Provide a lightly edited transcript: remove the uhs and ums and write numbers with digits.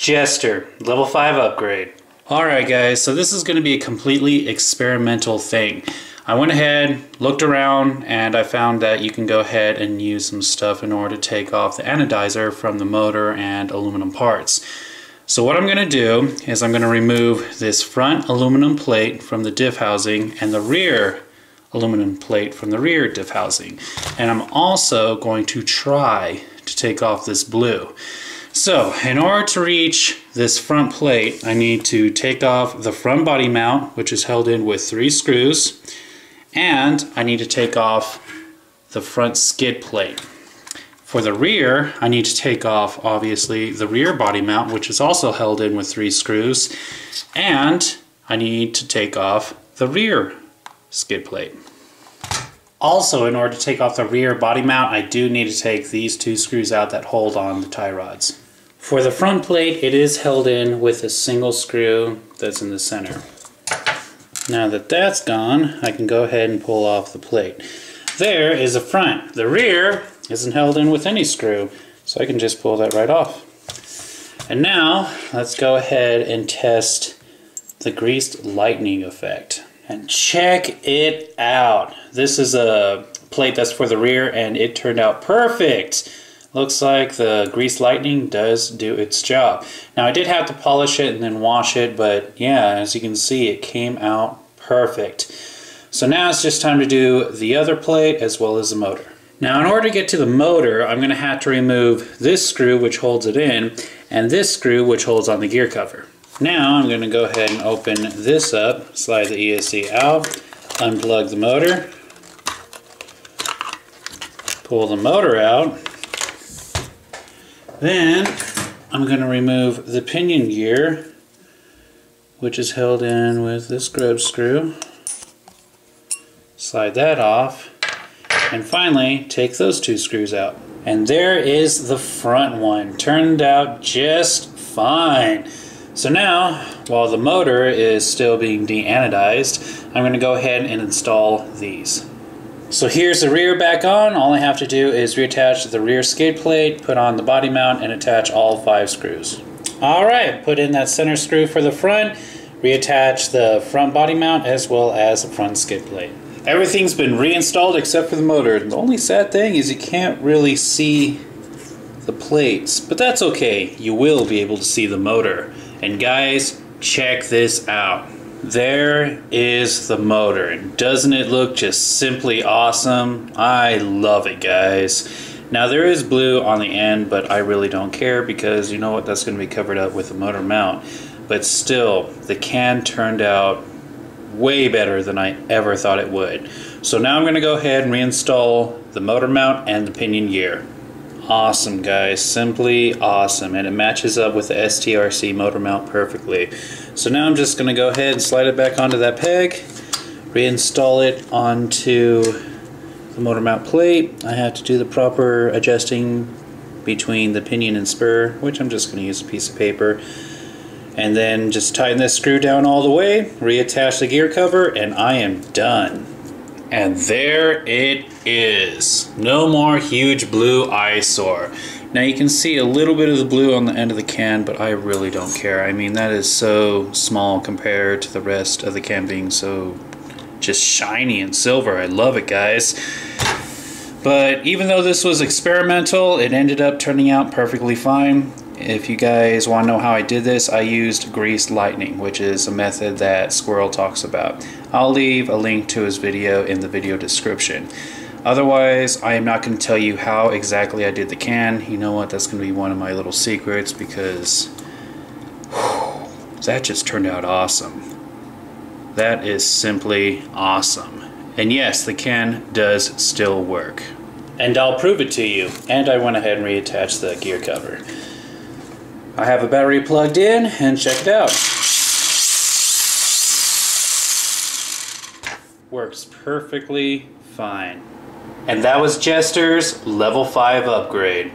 Jester, level 5 upgrade. Alright guys, so this is going to be a completely experimental thing. I went ahead, looked around, and I found that you can go ahead and use some stuff in order to take off the anodizer from the motor and aluminum parts. So what I'm going to do is I'm going to remove this front aluminum plate from the diff housing and the rear aluminum plate from the rear diff housing. And I'm also going to try to take off this blue. So in order to reach this front plate, I need to take off the front body mount, which is held in with 3 screws, and I need to take off the front skid plate. For the rear, I need to take off, obviously, the rear body mount, which is also held in with 3 screws, and I need to take off the rear skid plate. Also, in order to take off the rear body mount, I do need to take these 2 screws out that hold on the tie rods. For the front plate, it is held in with a single screw that's in the center. Now that that's gone, I can go ahead and pull off the plate. There is the front. The rear isn't held in with any screw, so I can just pull that right off. And now, let's go ahead and test the greased lightning effect. And check it out. This is a plate that's for the rear, and it turned out perfect. Looks like the greased lightning does do its job. Now I did have to polish it and then wash it, but yeah, as you can see, it came out perfect. So now it's just time to do the other plate as well as the motor. Now in order to get to the motor, I'm going to have to remove this screw which holds it in and this screw which holds on the gear cover. Now I'm going to go ahead and open this up, slide the ESC out, unplug the motor, pull the motor out. Then I'm going to remove the pinion gear, which is held in with this grub screw. Slide that off. And finally, take those 2 screws out. And there is the front one. Turned out just fine. So now, while the motor is still being de-anodized, I'm going to go ahead and install these. So here's the rear back on. All I have to do is reattach the rear skid plate, put on the body mount, and attach all 5 screws. Alright, put in that center screw for the front, reattach the front body mount as well as the front skid plate. Everything's been reinstalled except for the motor. The only sad thing is you can't really see the plates, but that's okay. You will be able to see the motor. And guys, check this out. There is the motor, and doesn't it look just simply awesome? I love it, guys. Now there is blue on the end, but I really don't care because you know what, that's going to be covered up with the motor mount. But still, the can turned out way better than I ever thought it would. So now I'm going to go ahead and reinstall the motor mount and the pinion gear. Awesome, guys, simply awesome, and it matches up with the STRC motor mount perfectly. So now I'm just going to go ahead and slide it back onto that peg, reinstall it onto the motor mount plate. I have to do the proper adjusting between the pinion and spur, which I'm just going to use a piece of paper, and then just tighten this screw down all the way, reattach the gear cover, and I am done. And there it is. No more huge blue eyesore. Now you can see a little bit of the blue on the end of the can, but I really don't care. I mean, that is so small compared to the rest of the can being so just shiny and silver. I love it, guys. But even though this was experimental, it ended up turning out perfectly fine. If you guys want to know how I did this, I used greased lightning, which is a method that Squirrel talks about. I'll leave a link to his video in the video description. Otherwise, I am not going to tell you how exactly I did the can. You know what, that's going to be one of my little secrets because that just turned out awesome. That is simply awesome. And yes, the can does still work. And I'll prove it to you. And I went ahead and reattached the gear cover. I have a battery plugged in, and check it out. Works perfectly fine. And that was Jester's level 5 upgrade.